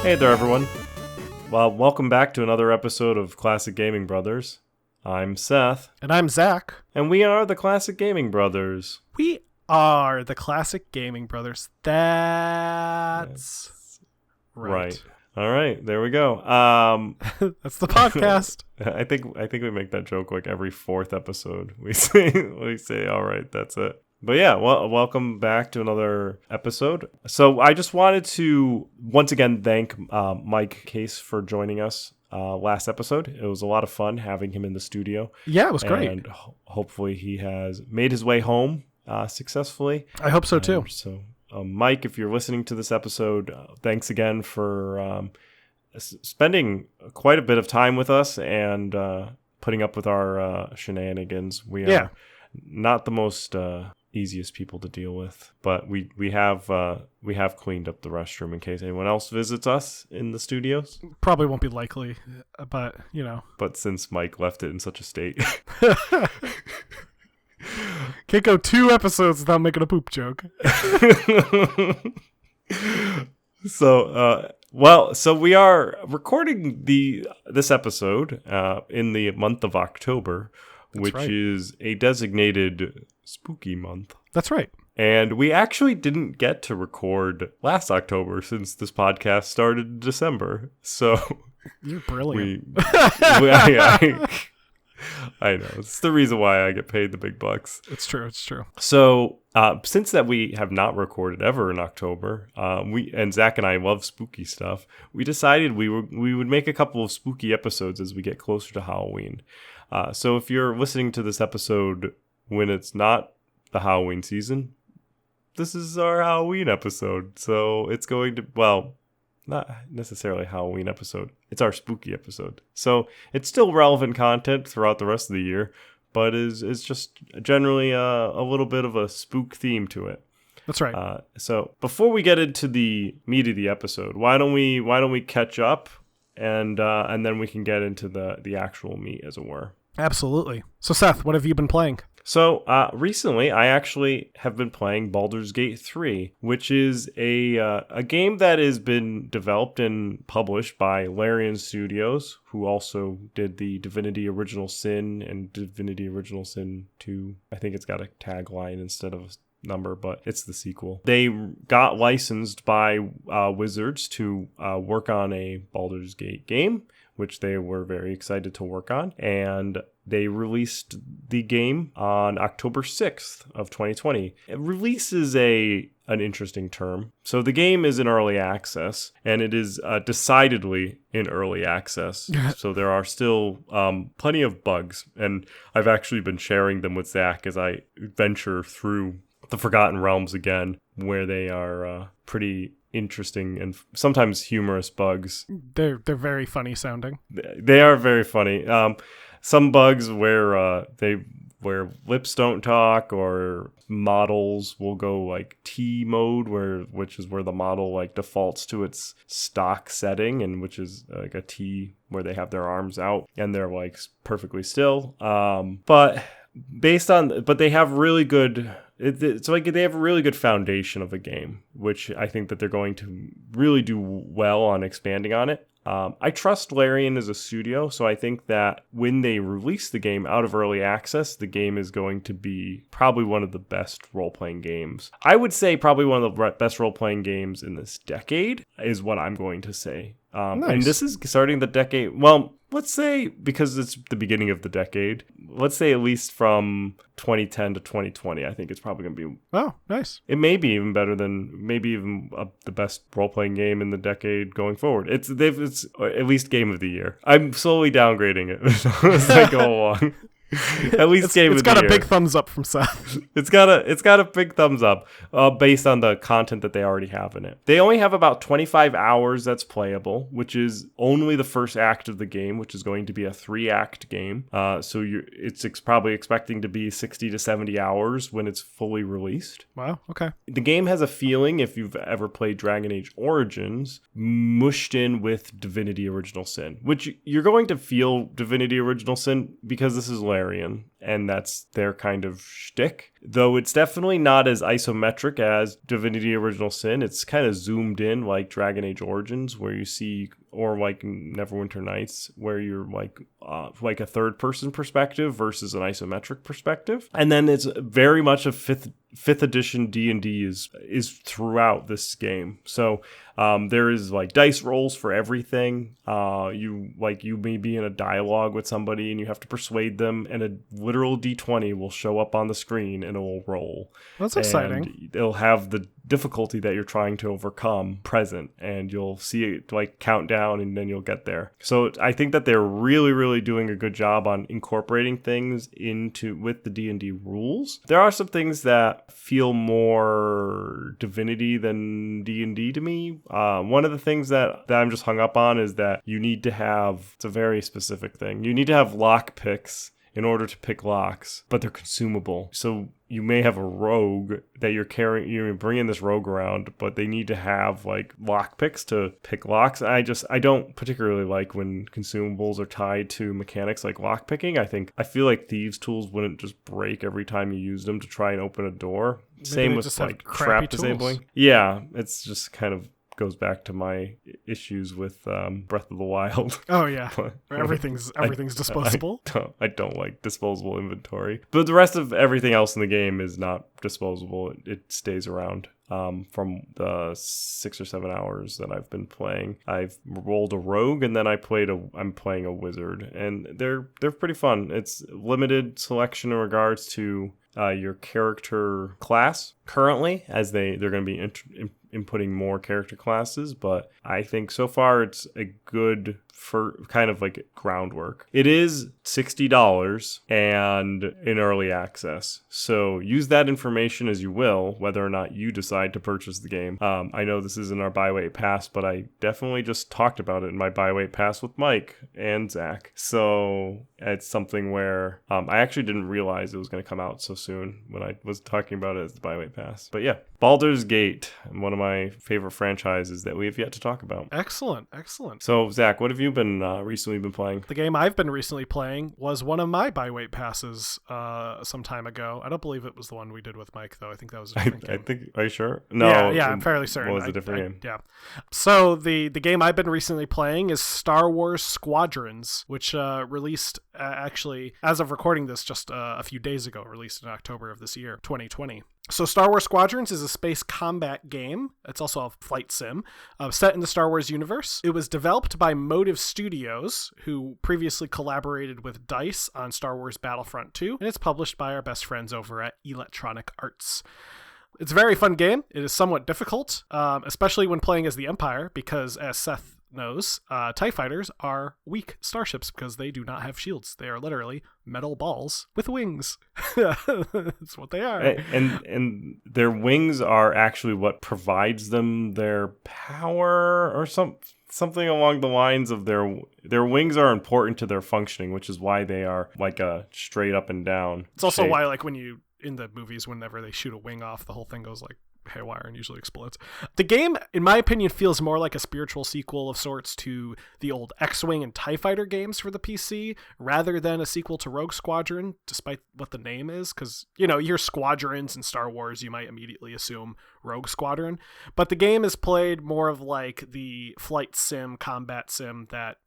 Hey there, everyone. Well, welcome back to another episode of Classic Gaming Brothers. I'm Seth. And I'm Zach. And we are the Classic Gaming Brothers. We are the Classic Gaming Brothers. That's right. All right, there we go. That's the podcast. I think we make that joke like every fourth episode. We say, all right, that's it. But yeah, welcome back to another episode. So I just wanted to once again thank Mike Case for joining us last episode. It was a lot of fun having him in the studio. Yeah, it was great. And hopefully he has made his way home successfully. I hope so too. Mike, if you're listening to this episode, thanks again for spending quite a bit of time with us and putting up with our shenanigans. We are not the most easiest people to deal with, but we have cleaned up the restroom in case anyone else visits us in the studios. Probably won't be likely, but you know. But since Mike left it in such a state. Can't go 2 episodes without making a poop joke. So we are recording this episode in the month of October, which is a designated spooky month. That's right. And we actually didn't get to record last October since this podcast started in December. So you're brilliant. I know. It's the reason why I get paid the big bucks. It's true. So since that we have not recorded ever in October, and Zach and I love spooky stuff, we decided we would make a couple of spooky episodes as we get closer to Halloween. So if you're listening to this episode when it's not the Halloween season, this is our Halloween episode. So it's going to, well, not necessarily a Halloween episode. It's our spooky episode. So it's still relevant content throughout the rest of the year, but is just generally a little bit of a spook theme to it. That's right. So before we get into the meat of the episode, why don't we catch up and then we can get into the actual meat, as it were. Absolutely. So Seth, what have you been playing? So recently, I actually have been playing Baldur's Gate 3, which is a game that has been developed and published by Larian Studios, who also did the Divinity Original Sin and Divinity Original Sin 2. I think it's got a tagline instead of a number, but it's the sequel. They got licensed by Wizards to work on a Baldur's Gate game, which they were very excited to work on, and they released the game on October 6th of 2020. Release is an interesting term. So the game is in early access, and it is decidedly in early access. So there are still plenty of bugs, and I've actually been sharing them with Zach as I venture through the Forgotten Realms again, where they are pretty interesting and sometimes humorous bugs. They're very funny sounding. They are very funny. Some bugs where lips don't talk, or models will go like T mode, which is where the model like defaults to its stock setting, and which is like a T where they have their arms out and they're like perfectly still. But they have really good. It's like they have a really good foundation of a game, which I think that they're going to really do well on expanding on it. I trust Larian as a studio, so I think that when they release the game out of early access, the game is going to be probably one of the best role-playing games. I would say probably one of the best role-playing games in this decade is what I'm going to say. Nice. And this is starting the decade. Well, let's say, because it's the beginning of the decade, let's say at least from 2010 to 2020, I think it's probably going to be... Oh, nice. It may be even better than, maybe even the best role-playing game in the decade going forward. It's at least game of the year. I'm slowly downgrading it as I go along. At least game of the year. It's got a big thumbs up from Seth. It's got a big thumbs up based on the content that they already have in it. They only have about 25 hours that's playable, which is only the first act of the game, which is going to be a 3-act game. So it's probably expecting to be 60 to 70 hours when it's fully released. Wow, okay. The game has a feeling, if you've ever played Dragon Age Origins, mushed in with Divinity Original Sin, which you're going to feel Divinity Original Sin because this is Larian. and that's their kind of shtick. Though it's definitely not as isometric as Divinity Original Sin. It's kind of zoomed in like Dragon Age Origins, where you see, or like Neverwinter Nights, where you're like a third person perspective versus an isometric perspective. And then it's very much a fifth edition D&D is throughout this game. So there is like dice rolls for everything. You may be in a dialogue with somebody and you have to persuade them, and a literal D20 will show up on the screen and it will roll. That's exciting. It'll have the difficulty that you're trying to overcome present, and you'll see it like count down, and then you'll get there. So I think that they're really, really doing a good job on incorporating things with the D&D rules. There are some things that feel more Divinity than D&D to me. One of the things that I'm just hung up on is that you need to have, it's a very specific thing, you need to have lock picks in order to pick locks, but they're consumable. So you may have a rogue that you're carrying, you're bringing this rogue around, but they need to have like lock picks to pick locks. I don't particularly like when consumables are tied to mechanics like lock picking. I feel like thieves' tools wouldn't just break every time you use them to try and open a door. Maybe Same with like trap disabling. Yeah, it's just kind of goes back to my issues with Breath of the Wild. Oh yeah, everything's disposable. I don't like disposable inventory, but the rest of everything else in the game is not disposable. It stays around. From the 6 or 7 hours that I've been playing, I've rolled a rogue, and then I'm playing a wizard, and they're pretty fun. It's limited selection in regards to your character class currently, as they're going to be inputting more character classes, but I think so far it's a good for kind of like groundwork. It is $60 and in early access, so use that information as you will, whether or not you decide to purchase the game. I know this isn't our buy wait pass, but I definitely just talked about it in my buy wait pass with Mike and Zach, so it's something where I actually didn't realize it was going to come out so soon when I was talking about it as the buy wait pass. But yeah, Baldur's Gate, one of my favorite franchises that we have yet to talk about. Excellent. So Zach, what have you been recently been playing? The game I've been recently playing was one of my buy wait passes some time ago. I don't believe it was the one we did with Mike, though. I think that was a different game. I think, are you sure? No. Yeah, I'm fairly certain. What was a different game? Yeah. So the game I've been recently playing is Star Wars Squadrons, which released actually, as of recording this, just a few days ago, released in October of this year, 2020. So Star Wars Squadrons is a space combat game. It's also a flight sim set in the Star Wars universe. It was developed by Motive Studios, who previously collaborated with DICE on Star Wars Battlefront 2, and it's published by our best friends over at Electronic Arts. It's a very fun game. It is somewhat difficult, especially when playing as the Empire, because as Seth knows, TIE fighters are weak starships because they do not have shields. They are literally metal balls with wings. That's what they are. And their wings are actually what provides them their power, or something along the lines of their wings are important to their functioning, which is why they are like a straight up and down. It's also shape. why, like, when you in the movies, whenever they shoot a wing off, the whole thing goes like haywire and usually explodes. The game, in my opinion, feels more like a spiritual sequel of sorts to the old X-Wing and TIE Fighter games for the PC, rather than a sequel to Rogue Squadron, despite what the name is, because, you know, you hear squadrons in Star Wars, you might immediately assume Rogue Squadron, but the game is played more of like the flight sim, combat sim that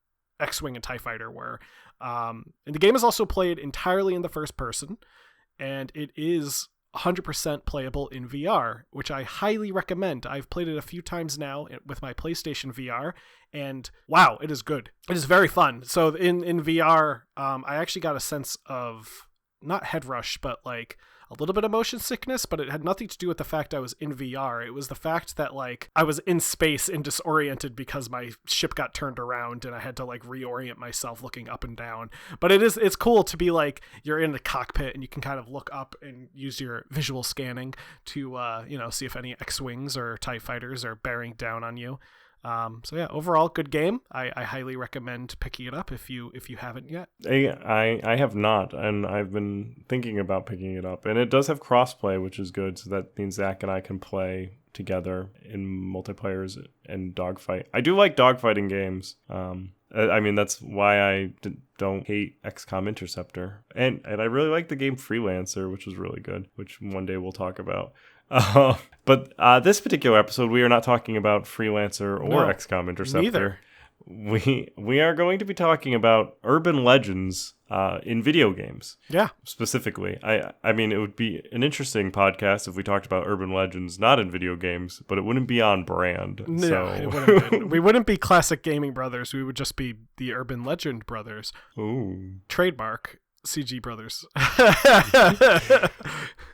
X-Wing and TIE Fighter were. And the game is also played entirely in the first person, and it is 100% playable in VR, which I highly recommend. I've played it a few times now with my PlayStation VR, and wow, it is good. It is very fun. So in VR, I actually got a sense of not head rush, but like a little bit of motion sickness, but it had nothing to do with the fact I was in VR. It was the fact that like I was in space and disoriented because my ship got turned around and I had to like reorient myself looking up and down. But it's cool to be like you're in the cockpit and you can kind of look up and use your visual scanning to see if any X-Wings or TIE fighters are bearing down on you. So yeah, overall good game. I highly recommend picking it up if you haven't yet. I have not, and I've been thinking about picking it up, and it does have crossplay, which is good. So that means Zach and I can play together in multiplayers and dogfight. I do like dogfighting games. I mean, that's why I don't hate XCOM Interceptor. And I really like the game Freelancer, which was really good, which one day we'll talk about. But this particular episode, we are not talking about Freelancer or XCOM Interceptor. Neither. We are going to be talking about urban legends in video games. Yeah. Specifically. I mean, it would be an interesting podcast if we talked about urban legends not in video games, but it wouldn't be on brand. No, so. it wouldn't be. We wouldn't be Classic Gaming Brothers. We would just be the Urban Legend Brothers. Ooh. Trademark. CG Brothers.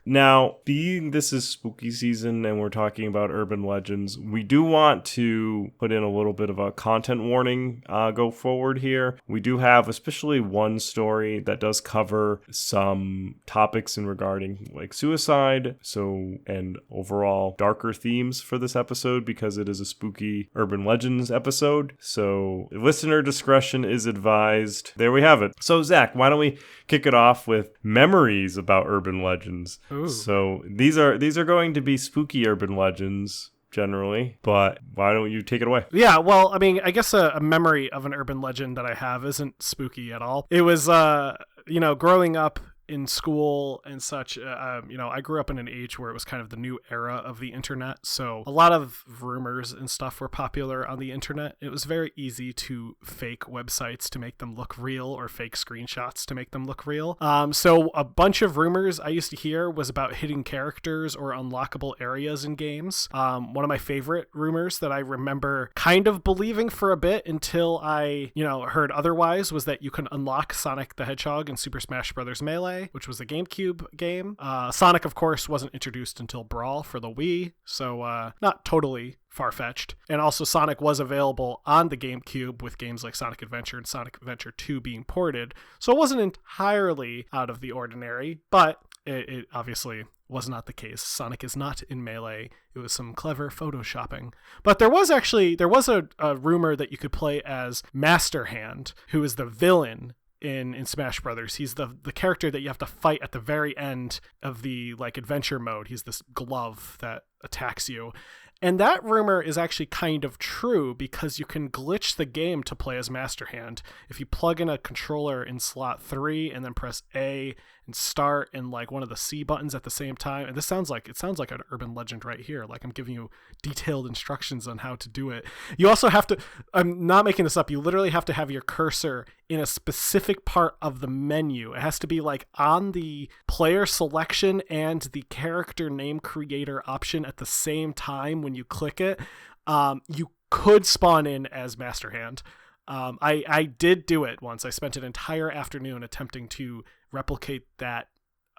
Now, being this is spooky season and we're talking about urban legends, we do want to put in a little bit of a content warning go forward here. We do have especially one story that does cover some topics in regarding like suicide, and overall darker themes for this episode because it is a spooky urban legends episode. So listener discretion is advised. There we have it. So Zach, why don't we kick it off with memories about urban legends? Ooh. So these are going to be spooky urban legends generally, but why don't you take it away? Yeah, well, I mean, I guess a memory of an urban legend that I have isn't spooky at all. It was, growing up in school and such, I grew up in an age where it was kind of the new era of the internet. So a lot of rumors and stuff were popular on the internet. It was very easy to fake websites to make them look real or fake screenshots to make them look real. So a bunch of rumors I used to hear was about hidden characters or unlockable areas in games. One of my favorite rumors that I remember kind of believing for a bit until I, heard otherwise was that you can unlock Sonic the Hedgehog in Super Smash Bros. Melee, which was a GameCube game. Sonic, of course, wasn't introduced until Brawl for the Wii, so not totally far-fetched. And also Sonic was available on the GameCube with games like Sonic Adventure and Sonic Adventure 2 being ported, so it wasn't entirely out of the ordinary, but it obviously was not the case. Sonic is not in Melee. It was some clever photoshopping. But there was a rumor that you could play as Master Hand, who is the villain in Smash Brothers. He's the character that you have to fight at the very end of the adventure mode. He's this glove that attacks you. And that rumor is actually kind of true because you can glitch the game to play as Master Hand. If you plug in a controller in slot 3 and then press A and start and one of the C buttons at the same time, and it sounds like an urban legend right here. Like I'm giving you detailed instructions on how to do it. You also have to, I'm not making this up, you literally have to have your cursor in a specific part of the menu. It has to be on the player selection and the character name creator option at the same time when you click it. You could spawn in as Master Hand. I did do it once. I spent an entire afternoon attempting to replicate that,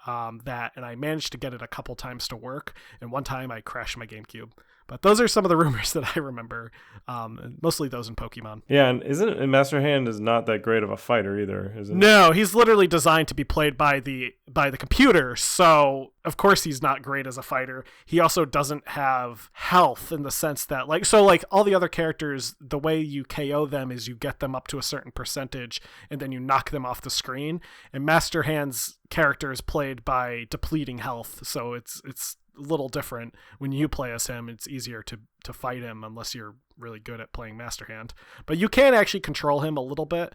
and I managed to get it a couple times to work. And one time I crashed my GameCube. But those are some of the rumors that I remember, mostly those in Pokemon. Yeah, and Master Hand is not that great of a fighter either, is it? No, he's literally designed to be played by the computer, so of course he's not great as a fighter. He also doesn't have health in the sense that all the other characters, the way you KO them is you get them up to a certain percentage and then you knock them off the screen. And Master Hand's character is played by depleting health, so it's a little different. When you play as him, it's easier to fight him unless you're really good at playing Master Hand. But you can actually control him a little bit.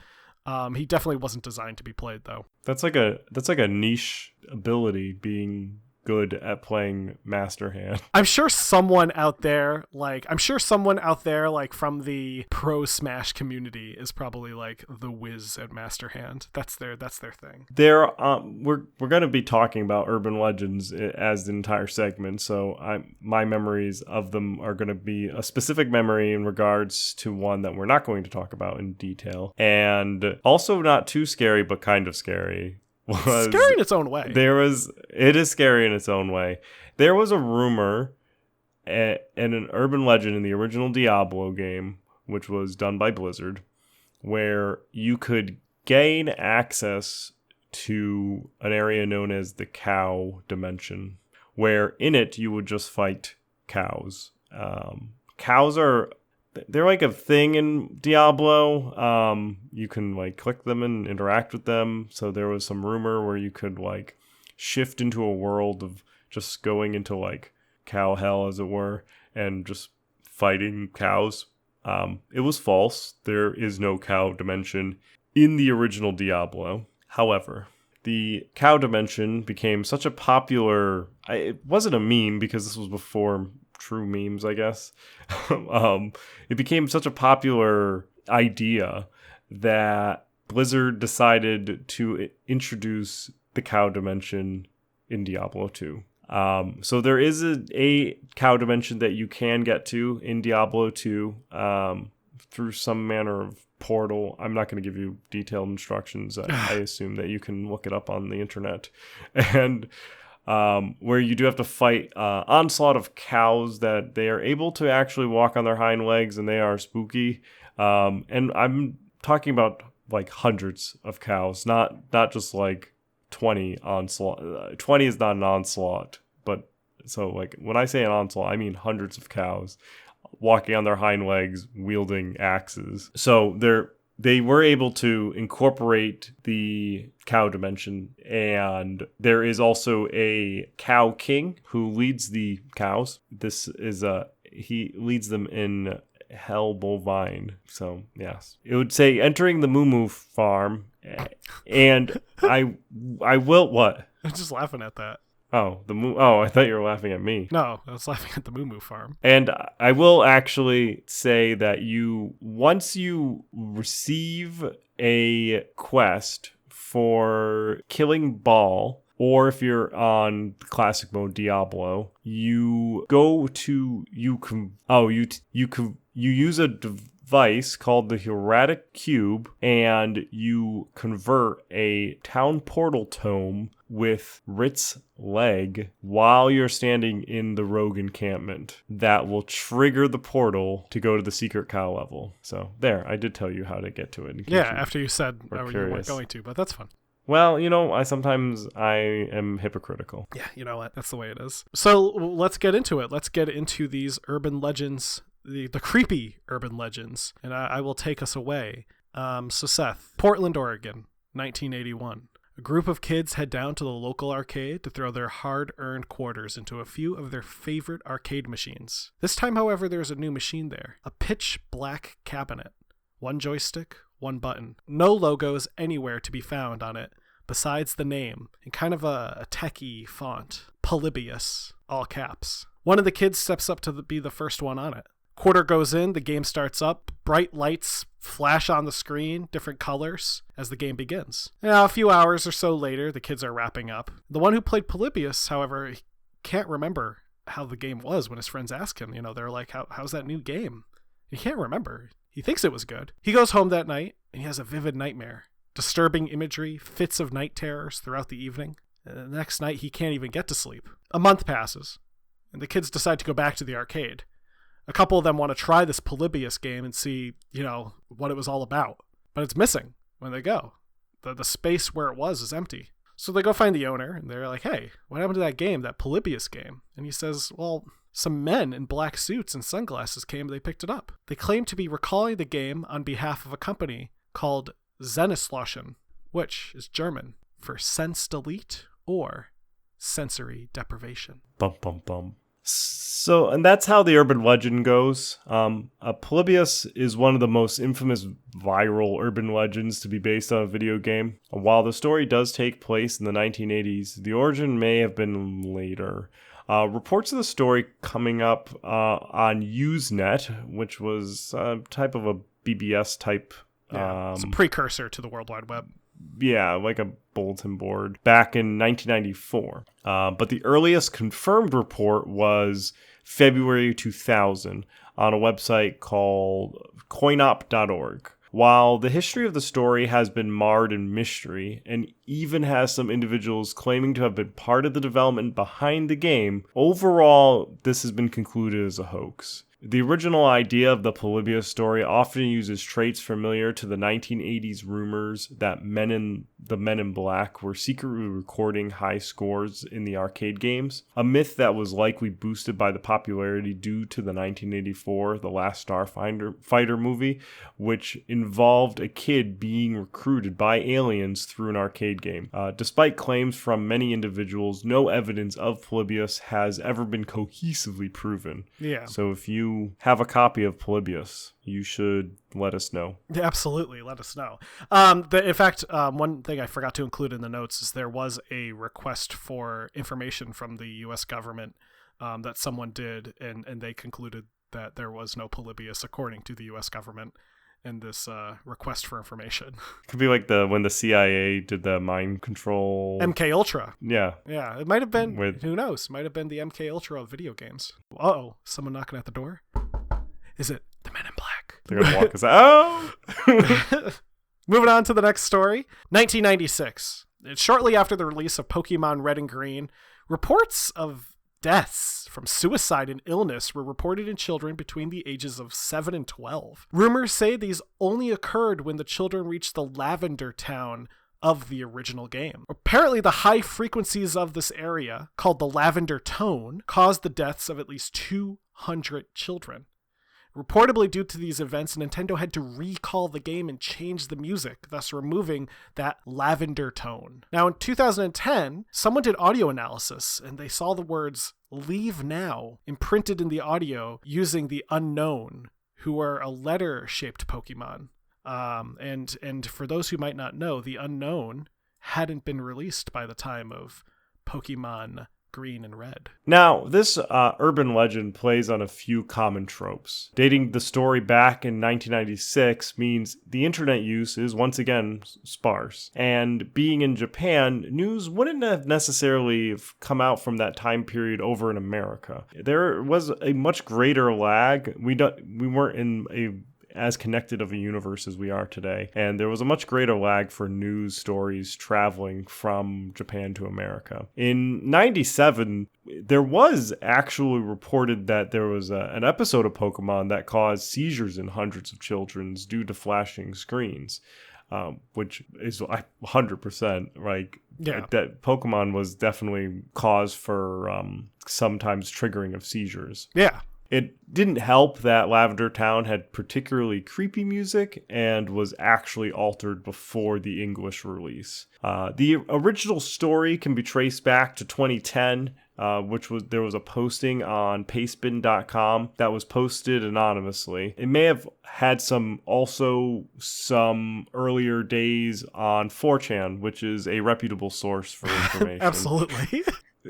He definitely wasn't designed to be played though. That's like a niche ability, being good at playing Master Hand. I'm sure someone out there from the pro Smash community is probably the whiz at Master Hand. That's their thing. We're going to be talking about urban legends as the entire segment, so my memories of them are going to be a specific memory in regards to one that we're not going to talk about in detail, and also not too scary but kind of scary. Scary in its own way. It is scary in its own way. There was a rumor and an urban legend in the original Diablo game, which was done by Blizzard, where you could gain access to an area known as the cow dimension, where in it you would just fight cows. Cows they're like a thing in Diablo. You can click them and interact with them. So there was some rumor where you could shift into a world of just going into cow hell, as it were, and just fighting cows. It was false. There is no cow dimension in the original Diablo. However, the cow dimension became such a popular... It wasn't a meme because this was before true memes, I guess. It became such a popular idea that Blizzard decided to introduce the cow dimension in Diablo 2. So there is a cow dimension that you can get to in Diablo 2 through some manner of portal. I'm not going to give you detailed instructions. I assume that you can look it up on the internet. And where you do have to fight onslaught of cows that they are able to actually walk on their hind legs, and they are spooky. And I'm talking about like hundreds of cows, not just like 20 onslaught. 20 is not an onslaught, but so like when I say an onslaught, I mean hundreds of cows walking on their hind legs, wielding axes. So they were able to incorporate the cow dimension, and there is also a cow king who leads the cows. This is he leads them in Hell Bovine. So yes, it would say entering the Moo farm, and I will what? I'm just laughing at that. Oh, Oh, I thought you were laughing at me. No, I was laughing at the Moo farm. And I will actually say that once you receive a quest for killing Baal, or if you're on classic mode Diablo, you use a device called the Hieratic Cube, and you convert a town portal tome with Rit's leg while you're standing in the rogue encampment. That will trigger the portal to go to the secret cow level. So there, I did tell you how to get to it. Yeah, after you said you weren't going to, but that's fun. Well, I am hypocritical. Yeah, you know what? That's the way it is. So let's get into it. Let's get into these urban legends, the creepy urban legends, and I will take us away. So Seth, Portland, Oregon, 1981. A group of kids head down to the local arcade to throw their hard-earned quarters into a few of their favorite arcade machines. This time, however, there's a new machine there. A pitch-black cabinet. One joystick, one button. No logos anywhere to be found on it, besides the name, in kind of a techie font. Polybius, all caps. One of the kids steps up to be the first one on it. Quarter goes in, the game starts up, bright lights flash on the screen, different colors, as the game begins. Now, a few hours or so later, the kids are wrapping up. The one who played Polybius, however, can't remember how the game was when his friends ask him. They're like, how's that new game? He can't remember. He thinks it was good. He goes home that night, and he has a vivid nightmare. Disturbing imagery, fits of night terrors throughout the evening. And the next night, he can't even get to sleep. A month passes, and the kids decide to go back to the arcade. A couple of them want to try this Polybius game and see, what it was all about. But it's missing when they go. The space where it was is empty. So they go find the owner, and they're like, hey, what happened to that game, that Polybius game? And he says, well, some men in black suits and sunglasses came, they picked it up. They claim to be recalling the game on behalf of a company called Sinnesloschen, which is German for sense delete or sensory deprivation. Bum, bum, bum. So, and that's how the urban legend goes. Polybius is one of the most infamous viral urban legends to be based on a video game. While the story does take place in the 1980s, the origin may have been later. Reports of the story coming up on Usenet, which was a type of a BBS type. It's a precursor to the World Wide Web. Yeah, like a bulletin board back in 1994. But the earliest confirmed report was February 2000 on a website called coinop.org. While the history of the story has been marred in mystery and even has some individuals claiming to have been part of the development behind the game, overall, this has been concluded as a hoax. The original idea of the Polybius story often uses traits familiar to the 1980s rumors that the Men in Black were secretly recording high scores in the arcade games, a myth that was likely boosted by the popularity due to the 1984 The Last Starfighter movie, which involved a kid being recruited by aliens through an arcade game. Despite claims from many individuals, no evidence of Polybius has ever been cohesively proven. Yeah. So if you have a copy of Polybius, you should let us know. Yeah, absolutely. Let us know. In fact, one thing I forgot to include in the notes is there was a request for information from the U.S. government that someone did, and they concluded that there was no Polybius according to the U.S. government in this request for information. Could be like when the CIA did the mind control. MK Ultra. Yeah. Yeah, it might have been, who knows, might have been the MK Ultra of video games. Uh-oh, someone knocking at the door? Is it the Men in Black? They're going to walk us out. Oh! Moving on to the next story. 1996. It's shortly after the release of Pokemon Red and Green. Reports of deaths from suicide and illness were reported in children between the ages of 7 and 12. Rumors say these only occurred when the children reached the Lavender Town of the original game. Apparently, the high frequencies of this area, called the Lavender Tone, caused the deaths of at least 200 children. Reportedly, due to these events, Nintendo had to recall the game and change the music, thus removing that lavender tone. Now, in 2010, someone did audio analysis, and they saw the words "Leave Now" imprinted in the audio using the Unknown, who are a letter-shaped Pokemon. And for those who might not know, the Unknown hadn't been released by the time of Pokemon Green and Red. Now, this urban legend plays on a few common tropes. Dating the story back in 1996 means the internet use is once again sparse. And being in Japan, news wouldn't have necessarily come out from that time period over in America. There was a much greater lag. We weren't in as connected of a universe as we are today. And there was a much greater lag for news stories traveling from Japan to America. In 97, there was actually reported that there was an episode of Pokemon that caused seizures in hundreds of children due to flashing screens. Which is 100% like, yeah. That Pokemon was definitely cause for sometimes triggering of seizures. Yeah. It didn't help that Lavender Town had particularly creepy music and was actually altered before the English release. The original story can be traced back to 2010, there was a posting on pastebin.com that was posted anonymously. It may have had some earlier days on 4chan, which is a reputable source for information. Absolutely.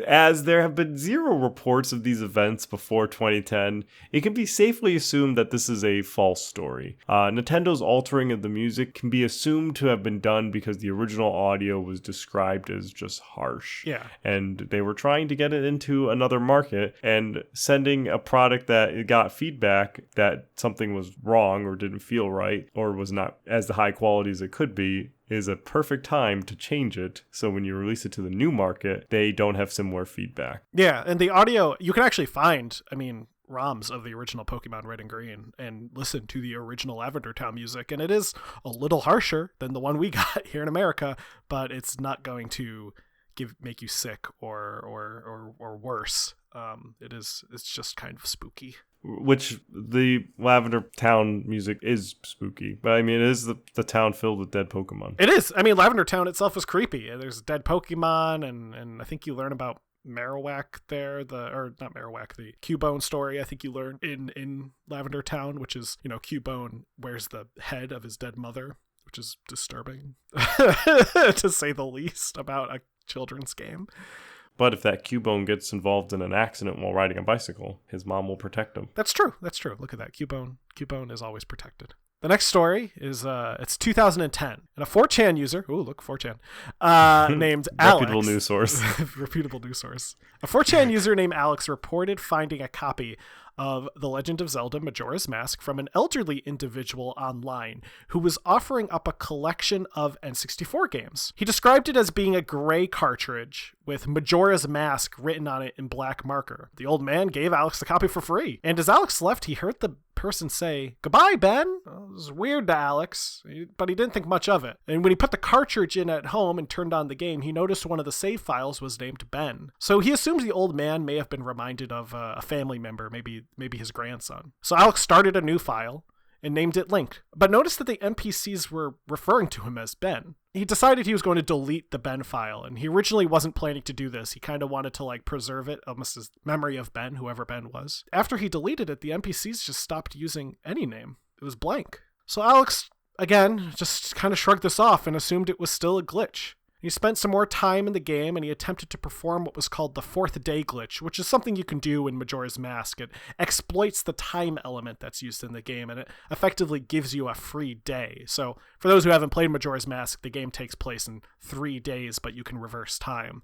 As there have been zero reports of these events before 2010, it can be safely assumed that this is a false story. Nintendo's altering of the music can be assumed to have been done because the original audio was described as just harsh. Yeah. And they were trying to get it into another market, and sending a product that it got feedback that something was wrong or didn't feel right or was not as high quality as it could be is a perfect time to change it, so when you release it to the new market, they don't have similar feedback. Yeah, and the audio, you can actually find, ROMs of the original Pokemon Red and Green and listen to the original Lavender Town music, and it is a little harsher than the one we got here in America, but it's not going to make you sick or worse. It's just kind of spooky. Which the Lavender Town music is spooky. But it is the town filled with dead Pokemon. It is. Lavender Town itself is creepy. There's dead Pokemon, and I think you learn about Marowak there, not Marowak, the Cubone story I think you learn in Lavender Town, which is, Cubone wears the head of his dead mother, which is disturbing to say the least about a children's game. But if that Cubone gets involved in an accident while riding a bicycle, his mom will protect him. That's true. Look at that. Cubone is always protected. The next story is it's 2010, and a 4chan user, 4chan, named Alex. Reputable news source. Reputable news source. A 4chan user named Alex reported finding a copy of The Legend of Zelda Majora's Mask from an elderly individual online who was offering up a collection of N64 games. He described it as being a gray cartridge with Majora's Mask written on it in black marker. The old man gave Alex the copy for free, and as Alex left, he heard the person say, "Goodbye, Ben." Well, it was weird to Alex, but he didn't think much of it. And when he put the cartridge in at home and turned on the game, he noticed one of the save files was named Ben. So he assumes the old man may have been reminded of a family member, maybe his grandson. So Alex started a new file and named it Link, but noticed that the NPCs were referring to him as Ben. He decided he was going to delete the Ben file, and he originally wasn't planning to do this. He kind of wanted to preserve it, almost his memory of Ben, whoever Ben was. After he deleted it, the NPCs just stopped using any name. it was blank. So Alex, again, just kind of shrugged this off and assumed it was still a glitch. He spent some more time in the game and he attempted to perform what was called the fourth day glitch, which is something you can do in Majora's Mask. It exploits the time element that's used in the game and it effectively gives you a free day. So for those who haven't played Majora's Mask, the game takes place in 3 days, but you can reverse time.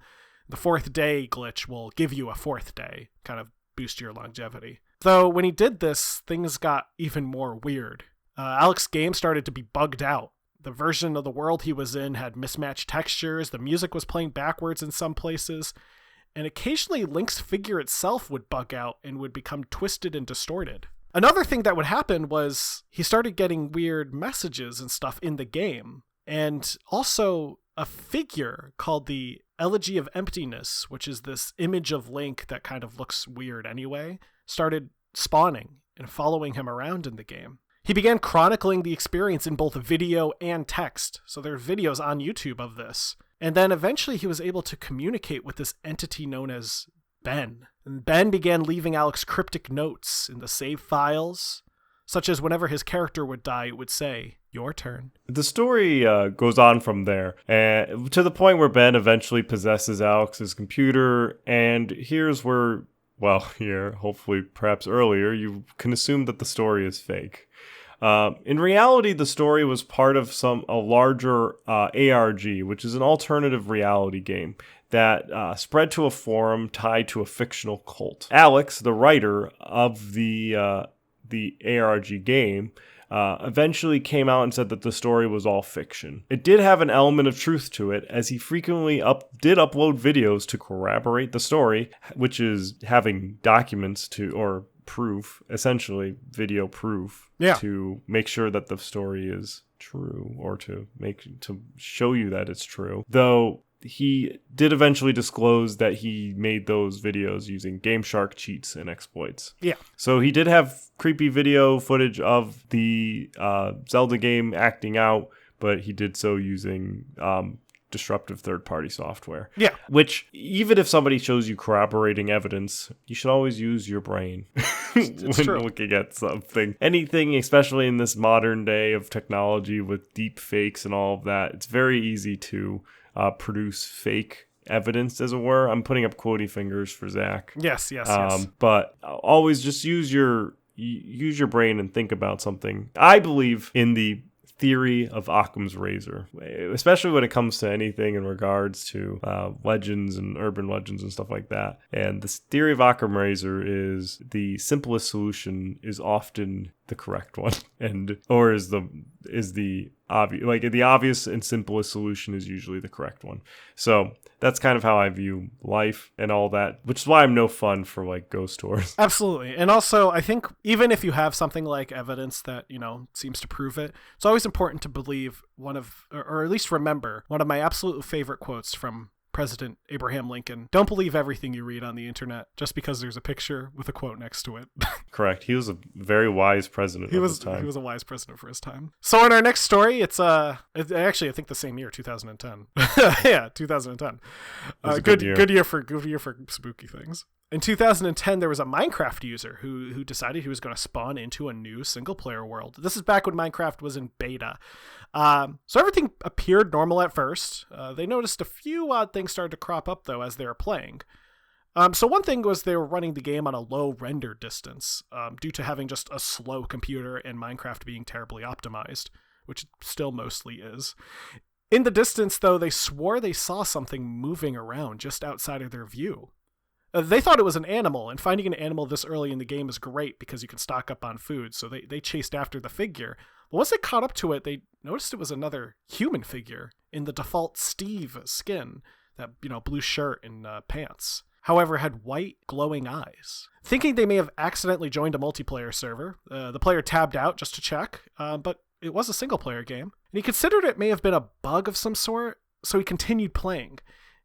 The fourth day glitch will give you a fourth day, kind of boost your longevity. Though when he did this, things got even more weird. Alex's game started to be bugged out. The version of the world he was in had mismatched textures, the music was playing backwards in some places, and occasionally Link's figure itself would bug out and would become twisted and distorted. Another thing that would happen was he started getting weird messages and stuff in the game, and also a figure called the Elegy of Emptiness, which is this image of Link that kind of looks weird anyway, started spawning and following him around in the game. He began chronicling the experience in both video and text, so there are videos on YouTube of this. And then eventually he was able to communicate with this entity known as Ben. And Ben began leaving Alex cryptic notes in the save files, such as whenever his character would die, it would say, "Your turn." The story goes on from there, to the point where Ben eventually possesses Alex's computer, and here's where, hopefully perhaps earlier, you can assume that the story is fake. In reality, the story was part of a larger ARG, which is an alternative reality game that spread to a forum tied to a fictional cult. Alex, the writer of the ARG game, eventually came out and said that the story was all fiction. It did have an element of truth to it, as he frequently did upload videos to corroborate the story, which is having documents or proof, essentially video proof, to make sure that the story is true, or to show you that it's true. Though he did eventually disclose that he made those videos using Game Shark cheats and exploits. Yeah. So he did have creepy video footage of the Zelda game acting out, but he did so using disruptive third-party software. Yeah. Which, even if somebody shows you corroborating evidence, you should always use your brain when looking at something. Anything, especially in this modern day of technology with deep fakes and all of that, it's very easy to produce fake evidence, as it were. I'm putting up quotey fingers for Zach. Yes. But always just use your brain and think about something. I believe in the theory of Occam's razor, especially when it comes to anything in regards to legends and urban legends and stuff like that. And this theory of Occam's razor is the simplest solution is often the correct one, or is the obvious, like the obvious and simplest solution is usually the correct one. So that's kind of how I view life and all that, which is why I'm no fun for like ghost tours. Absolutely. And also, I think even if you have something like evidence that, seems to prove it, it's always important to believe or at least remember one of my absolute favorite quotes from President Abraham Lincoln. Don't believe everything you read on the internet just because there's a picture with a quote next to it. Correct. He was a very wise president of his time. He was a wise president for his time. So in our next story, it's actually, I think the same year, 2010. Yeah, 2010. Good year for spooky things. In 2010, there was a Minecraft user who decided he was going to spawn into a new single-player world. This is back when Minecraft was in beta. So everything appeared normal at first. They noticed a few odd things started to crop up, though, as they were playing. So one thing was they were running the game on a low render distance due to having just a slow computer and Minecraft being terribly optimized, which it still mostly is. In the distance, though, they swore they saw something moving around just outside of their view. They thought it was an animal, and finding an animal this early in the game is great because you can stock up on food, so they chased after the figure. But once they caught up to it, they noticed it was another human figure in the default Steve skin, that blue shirt and pants. However, had white, glowing eyes. Thinking they may have accidentally joined a multiplayer server, the player tabbed out just to check, but it was a single-player game. And he considered it may have been a bug of some sort, so he continued playing.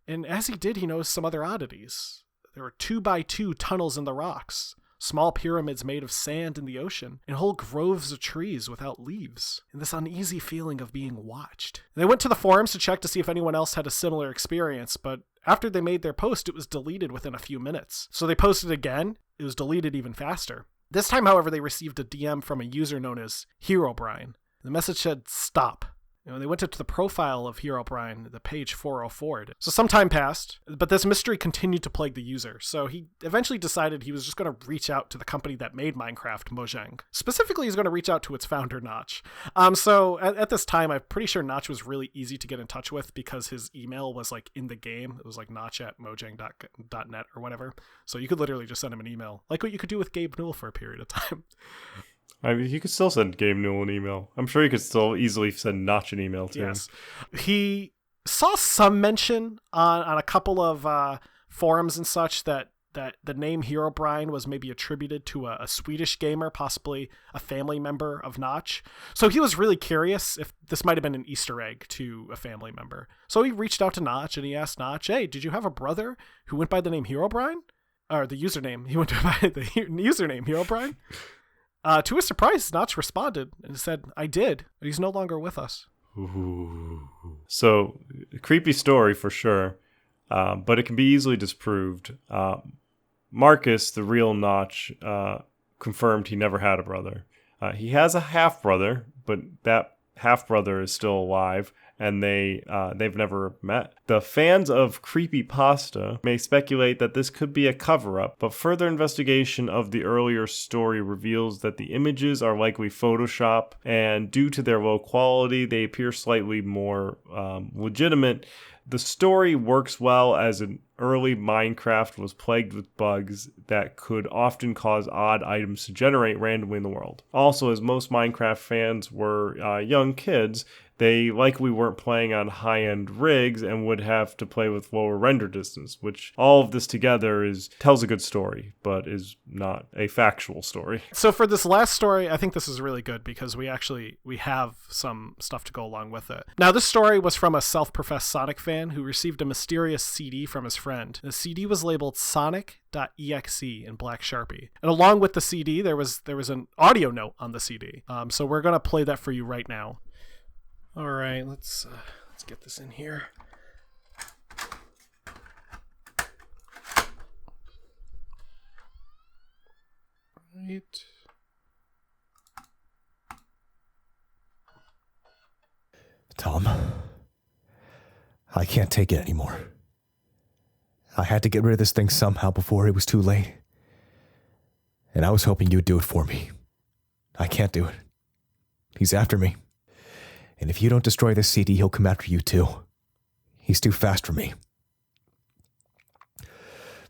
And as he did, he noticed some other oddities. There were 2x2 tunnels in the rocks, small pyramids made of sand in the ocean, and whole groves of trees without leaves, and this uneasy feeling of being watched. And they went to the forums to check to see if anyone else had a similar experience, but after they made their post, it was deleted within a few minutes. So they posted again, it was deleted even faster. This time, however, they received a DM from a user known as Herobrine. The message said, "Stop." They went to the profile of Herobrine, the page 404. So some time passed, but this mystery continued to plague the user. So he eventually decided he was just going to reach out to the company that made Minecraft, Mojang. Specifically, he's going to reach out to its founder, Notch. So at this time, I'm pretty sure Notch was really easy to get in touch with because his email was like in the game. It was like notch@mojang.net or whatever. So you could literally just send him an email, like what you could do with Gabe Newell for a period of time. I mean, he could still send Gabe Newell an email. I'm sure he could still easily send Notch an email too. Yes. He saw some mention on a couple of forums and such that the name Herobrine was maybe attributed to a Swedish gamer, possibly a family member of Notch. So he was really curious if this might have been an Easter egg to a family member. So he reached out to Notch and he asked Notch, "Hey, did you have a brother who went by the name Herobrine?" Or the username. He went by the username Herobrine. To his surprise, Notch responded and said, "I did, but he's no longer with us." Ooh. So, creepy story for sure, but it can be easily disproved. Marcus, the real Notch, confirmed he never had a brother. He has a half-brother, but that half-brother is still alive, and they've never met. The fans of creepypasta may speculate that this could be a cover-up, but further investigation of the earlier story reveals that the images are likely Photoshop, and due to their low quality, they appear slightly more legitimate. The story works well as an early Minecraft was plagued with bugs that could often cause odd items to generate randomly in the world. Also, as most Minecraft fans were young kids, they likely weren't playing on high-end rigs and would have to play with lower render distance, which all of this together tells a good story, but is not a factual story. So for this last story, I think this is really good because we have some stuff to go along with it. Now, this story was from a self-professed Sonic fan who received a mysterious CD from his friend. The CD was labeled Sonic.exe in black Sharpie. And along with the CD, there was an audio note on the CD. So we're going to play that for you right now. All right, let's get this in here. Right. Tom, I can't take it anymore. I had to get rid of this thing somehow before it was too late. And I was hoping you'd do it for me. I can't do it. He's after me. And if you don't destroy this CD, he'll come after you too. He's too fast for me.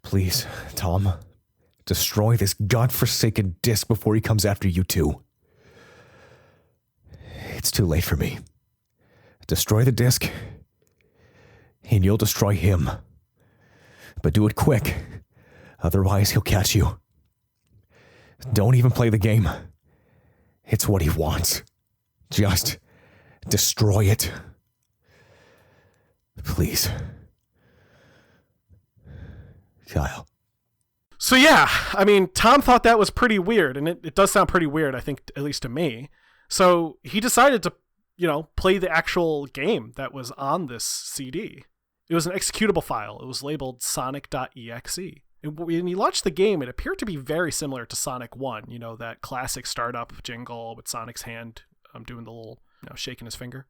Please, Tom, destroy this godforsaken disc before he comes after you too. It's too late for me. Destroy the disc, and you'll destroy him. But do it quick, otherwise he'll catch you. Don't even play the game. It's what he wants. Just destroy it. Please. Kyle. So yeah, I mean, Tom thought that was pretty weird, and it does sound pretty weird, I think, at least to me. So he decided to, play the actual game that was on this CD. It was an executable file. It was labeled Sonic.exe. And when he launched the game, it appeared to be very similar to Sonic 1, that classic startup jingle with Sonic's hand doing the little, shaking his finger.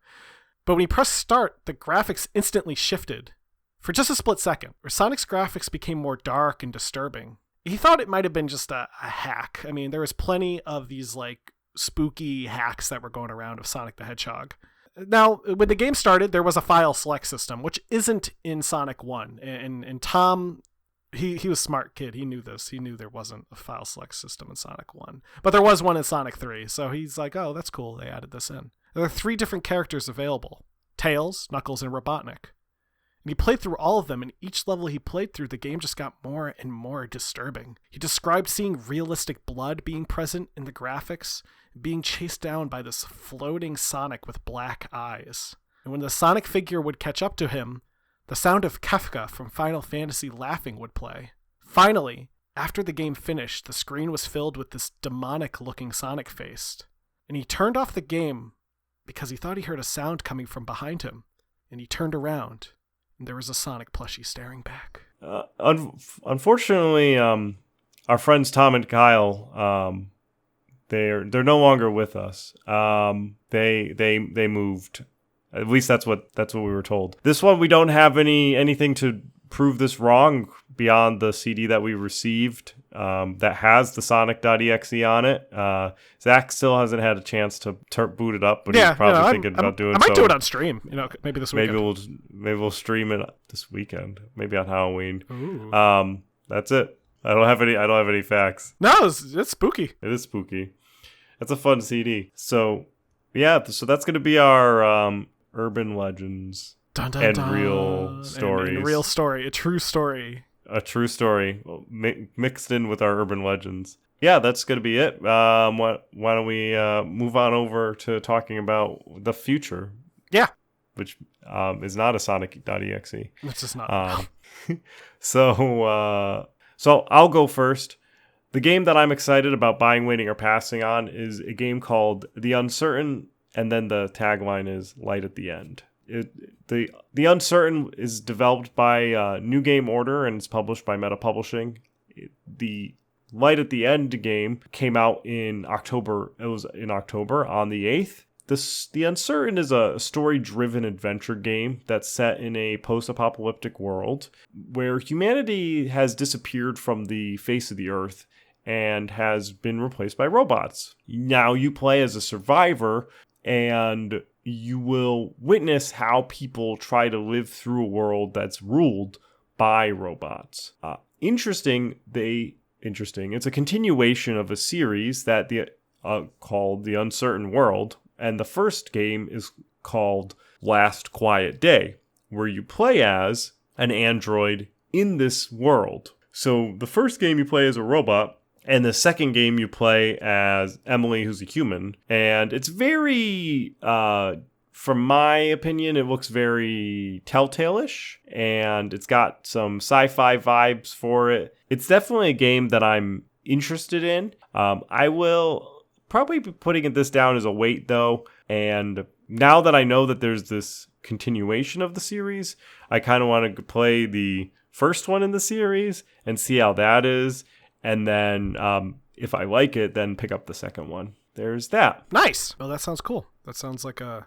But when he pressed start, the graphics instantly shifted for just a split second, where Sonic's graphics became more dark and disturbing. He thought it might have been just a hack. I mean, there was plenty of these spooky hacks that were going around of Sonic the Hedgehog. Now, when the game started, there was a file select system, which isn't in Sonic 1. And Tom, he was a smart kid. He knew this. He knew there wasn't a file select system in Sonic 1. But there was one in Sonic 3. So he's like, oh, that's cool. They added this in. There are 3 different characters available: Tails, Knuckles, and Robotnik. And he played through all of them, and each level he played through, the game just got more and more disturbing. He described seeing realistic blood being present in the graphics, being chased down by this floating Sonic with black eyes. And when the Sonic figure would catch up to him, the sound of Kefka from Final Fantasy laughing would play. Finally, after the game finished, the screen was filled with this demonic-looking Sonic face. And he turned off the game because he thought he heard a sound coming from behind him. And he turned around, and there was a Sonic plushie staring back. Unfortunately, our friends Tom and Kyle they're no longer with us. They moved. At least that's what we were told. This one, we don't have anything to prove this wrong beyond the CD that we received that has the Sonic.exe on it. Zach still hasn't had a chance to boot it up, but he's probably thinking about doing so. I might do it on stream, maybe this weekend. Maybe we'll stream it this weekend, maybe on Halloween. Ooh. That's it. I don't have any facts. No, it's spooky. It is spooky. It's a fun CD. So yeah, so that's gonna be our urban legends. Dun, dun, and dun. real stories. And real story, a true story. A true story mixed in with our urban legends. Yeah, that's going to be it. Why don't we move on over to talking about the future? Yeah. Which is not a Sonic.exe. It's just not. So I'll go first. The game that I'm excited about buying, waiting, or passing on is a game called The Uncertain, and then the tagline is Light at the End. The Uncertain is developed by New Game Order and it's published by Meta Publishing. The Light at the End game came out in October. It was in October on the 8th. The Uncertain is a story-driven adventure game that's set in a post-apocalyptic world where humanity has disappeared from the face of the earth and has been replaced by robots. Now you play as a survivor, and you will witness how people try to live through a world that's ruled by robots. Interesting. It's a continuation of a series that called The Uncertain World, and the first game is called Last Quiet Day, where you play as an android in this world. So the first game you play as a robot, and the second game you play as Emily, who's a human. And it's very, from my opinion, it looks very Telltale-ish. And it's got some sci-fi vibes for it. It's definitely a game that I'm interested in. I will probably be putting this down as a wait, though. And now that I know that there's this continuation of the series, I kind of want to play the first one in the series and see how that is. And then if I like it, then pick up the second one. There's that. Nice. Well, that sounds cool. That sounds like a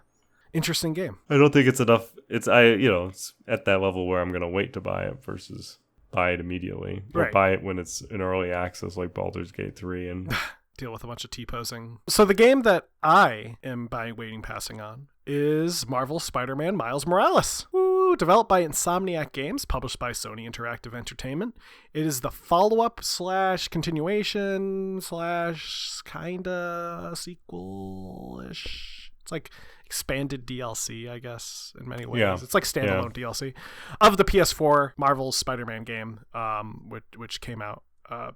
interesting game. I don't think it's enough. It's at that level where I'm going to wait to buy it versus buy it immediately. Or buy it when it's in early access like Baldur's Gate 3 and deal with a bunch of T-posing. So the game that I am buying, waiting, passing on is Marvel's Spider-Man Miles Morales. Woo! Developed by Insomniac Games, published by Sony Interactive Entertainment. It is the follow-up / continuation / kinda sequel-ish. It's like expanded DLC, I guess, in many ways. Yeah. It's like standalone DLC of the PS4 Marvel's Spider-Man game, which came out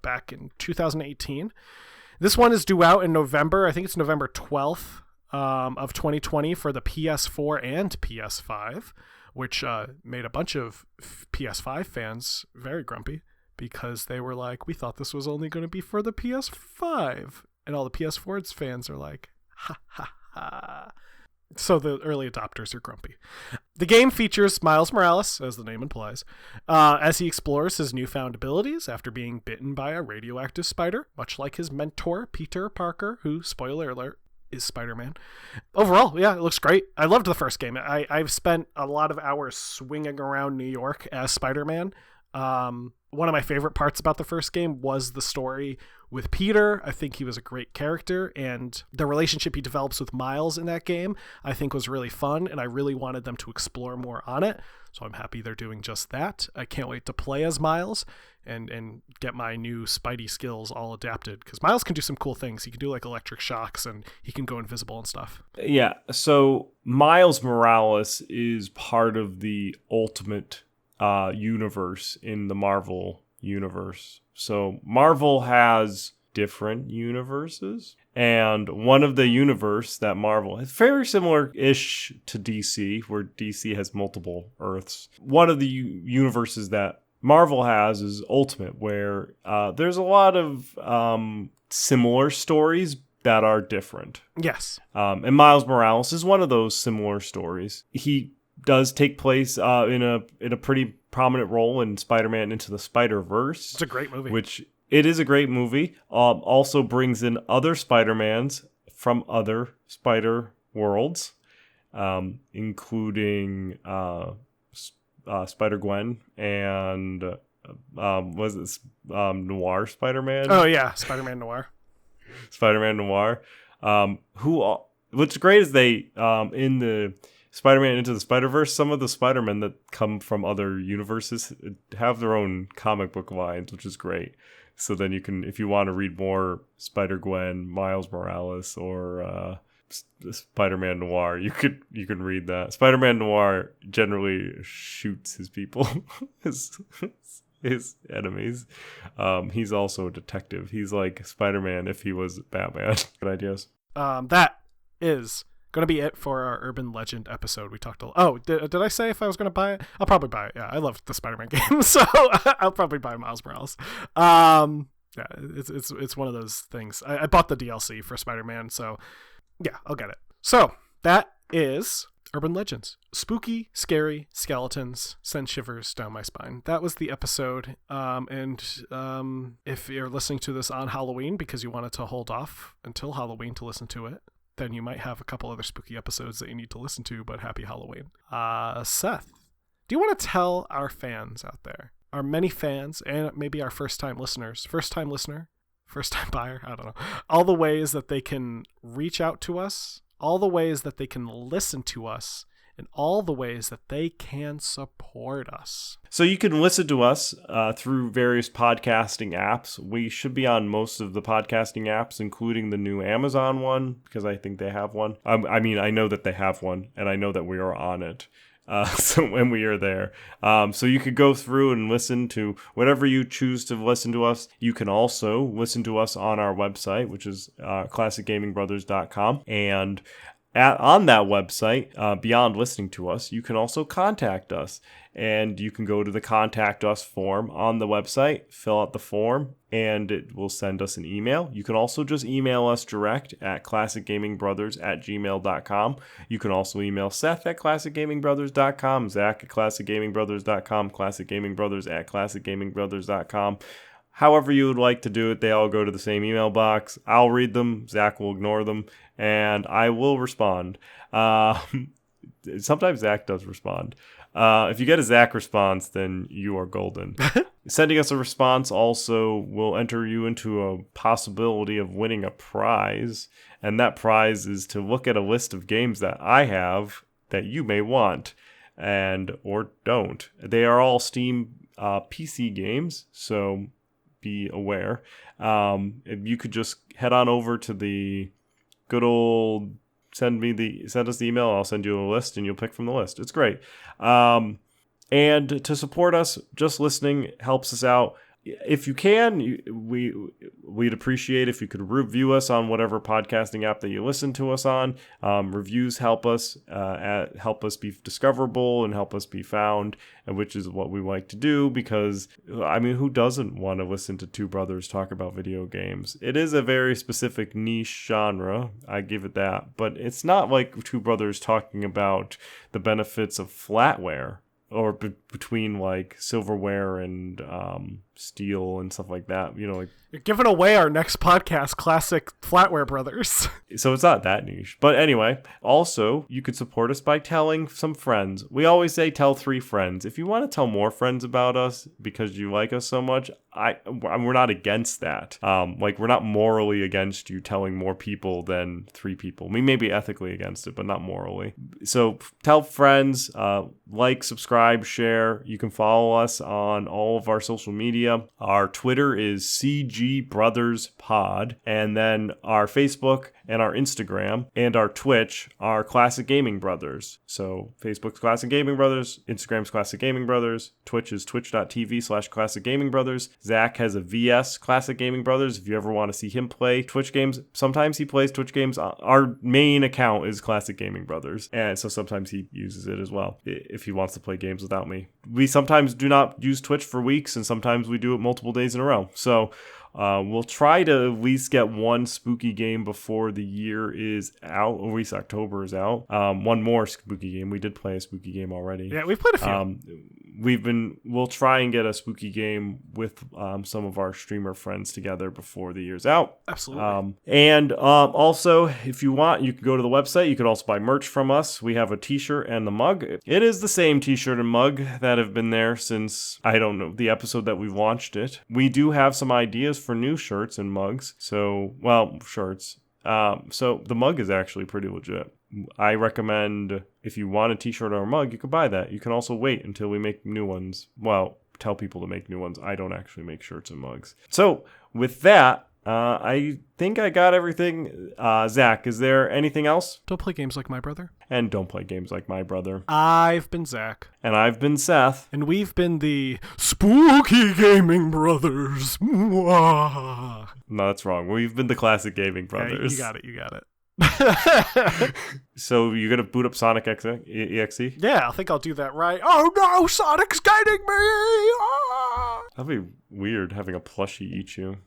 back in 2018. This one is due out in November. I think it's November 12th of 2020 for the PS4 and PS5, which made a bunch of PS5 fans very grumpy because they were like, we thought this was only going to be for the PS5. And all the PS4's fans are like, ha, ha, ha. So the early adopters are grumpy. The game features Miles Morales, as the name implies, as he explores his newfound abilities after being bitten by a radioactive spider, much like his mentor, Peter Parker, who, spoiler alert, is Spider-Man. Overall, yeah, it looks great. I loved the first game. I've spent a lot of hours swinging around New York as Spider-Man. One of my favorite parts about the first game was the story with Peter. I think he was a great character, and the relationship he develops with Miles in that game I think was really fun, and I really wanted them to explore more on it. So I'm happy they're doing just that. I can't wait to play as Miles and get my new Spidey skills all adapted, because Miles can do some cool things. He can do like electric shocks, and he can go invisible and stuff. Yeah, so Miles Morales is part of the Ultimate universe in the Marvel universe. So Marvel has different universes, and one of the universe that Marvel is very similar-ish to DC, where DC has multiple Earths. One of the universes that Marvel has is Ultimate, where there's a lot of similar stories that are different. Yes. And Miles Morales is one of those similar stories. He does take place in a pretty prominent role in Spider-Man Into the Spider-Verse. It's a great movie. Which it is a great movie. Also brings in other Spider-Mans from other Spider worlds, including Spider-Gwen and was it Noir Spider-Man? Oh yeah, Spider-Man Noir. Spider-Man Noir. What's great is they in the Spider-Man Into the Spider-Verse, some of the Spider-Men that come from other universes have their own comic book lines, which is great. So then you can, if you want to read more Spider-Gwen, Miles Morales, or Spider-Man Noir, you can read that. Spider-Man Noir generally shoots his people, his enemies. He's also a detective. He's like Spider-Man if he was Batman. Good ideas. That is going to be it for our Urban Legend episode. We talked did I say if I was going to buy it? I'll probably buy it. Yeah, I love the Spider-Man game, so I'll probably buy Miles Morales. Yeah, it's one of those things. I bought the DLC for Spider-Man, so yeah, I'll get it. So that is Urban Legends. Spooky, scary skeletons send shivers down my spine. That was the episode. And if you're listening to this on Halloween because you wanted to hold off until Halloween to listen to it, then you might have a couple other spooky episodes that you need to listen to, but happy Halloween. Seth, do you want to tell our fans out there, our many fans, and maybe our first-time listeners, first-time listener, first-time buyer, I don't know, all the ways that they can reach out to us, all the ways that they can listen to us, and all the ways that they can support us? So you can listen to us through various podcasting apps. We should be on most of the podcasting apps, including the new Amazon one, because I think they have one. I mean, I know that they have one, and I know that we are on it. So when we are there. So you could go through and listen to whatever you choose to listen to us. You can also listen to us on our website, which is classicgamingbrothers.com. And on that website, beyond listening to us, you can also contact us. And you can go to the Contact Us form on the website, fill out the form, and it will send us an email. You can also just email us direct at classicgamingbrothers@gmail.com. You can also email Seth at classicgamingbrothers.com, Zach at classicgamingbrothers.com, classicgamingbrothers@classicgamingbrothers.com. However you would like to do it, they all go to the same email box. I'll read them, Zach will ignore them, and I will respond. Sometimes Zach does respond. If you get a Zach response, then you are golden. Sending us a response also will enter you into a possibility of winning a prize. And that prize is to look at a list of games that I have that you may want or don't. They are all Steam PC games, so be aware. You could just head on over to the good old send us the email. I'll send you a list and you'll pick from the list. It's great. And to support us, just listening helps us out. If you can, we'd appreciate if you could review us on whatever podcasting app that you listen to us on. Reviews help us be discoverable and help us be found, which is what we like to do because, I mean, who doesn't want to listen to two brothers talk about video games? It is a very specific niche genre, I give it that, but it's not like two brothers talking about the benefits of flatware. Or between like silverware and steel and stuff like that, like you're giving away our next podcast, Classic Flatware Brothers. So it's not that niche. But anyway, also you could support us by telling some friends. We always say tell 3 friends. If you want to tell more friends about us because you like us so much, we're not against that. We're not morally against you telling more people than 3 people. We may be ethically against it, but not morally. So tell friends, subscribe, share. You can follow us on all of our social media. Our Twitter is CG Brothers Pod, and then our Facebook and our Instagram and our Twitch are Classic Gaming Brothers. So Facebook's Classic Gaming Brothers, Instagram's Classic Gaming Brothers, Twitch is twitch.tv/Classic Gaming Brothers. Zach has a VS Classic Gaming Brothers. If you ever want to see him play Twitch games, sometimes he plays Twitch games. Our main account is Classic Gaming Brothers, and so sometimes he uses it as well if he wants to play games without me. We sometimes do not use Twitch for weeks, and sometimes we do it multiple days in a row. So we'll try to at least get one spooky game before the year is out, or at least October is out. One more spooky game. We did play a spooky game already. Yeah, we've played a few. we'll try and get a spooky game with some of our streamer friends together before the year's out. Absolutely. And also, if you want, you can go to the website. You could also buy merch from us. We have a t-shirt and the mug. It is the same t-shirt and mug that have been there since, I don't know, the episode that we launched it. We do have some ideas for new shirts and mugs. So, well, shirts. So the mug is actually pretty legit. I recommend if you want a t-shirt or a mug, you can buy that. You can also wait until we make new ones. Well, tell people to make new ones. I don't actually make shirts and mugs. So with that, I think I got everything. Zach, is there anything else? Don't play games like my brother. And don't play games like my brother. I've been Zach. And I've been Seth. And we've been the Spooky Gaming Brothers. No, that's wrong. We've been the Classic Gaming Brothers. Yeah, you got it. So you're gonna boot up Sonic EXE? Yeah, I think I'll do that right. Oh no, Sonic's getting me! Ah! That'd be weird having a plushie eat you.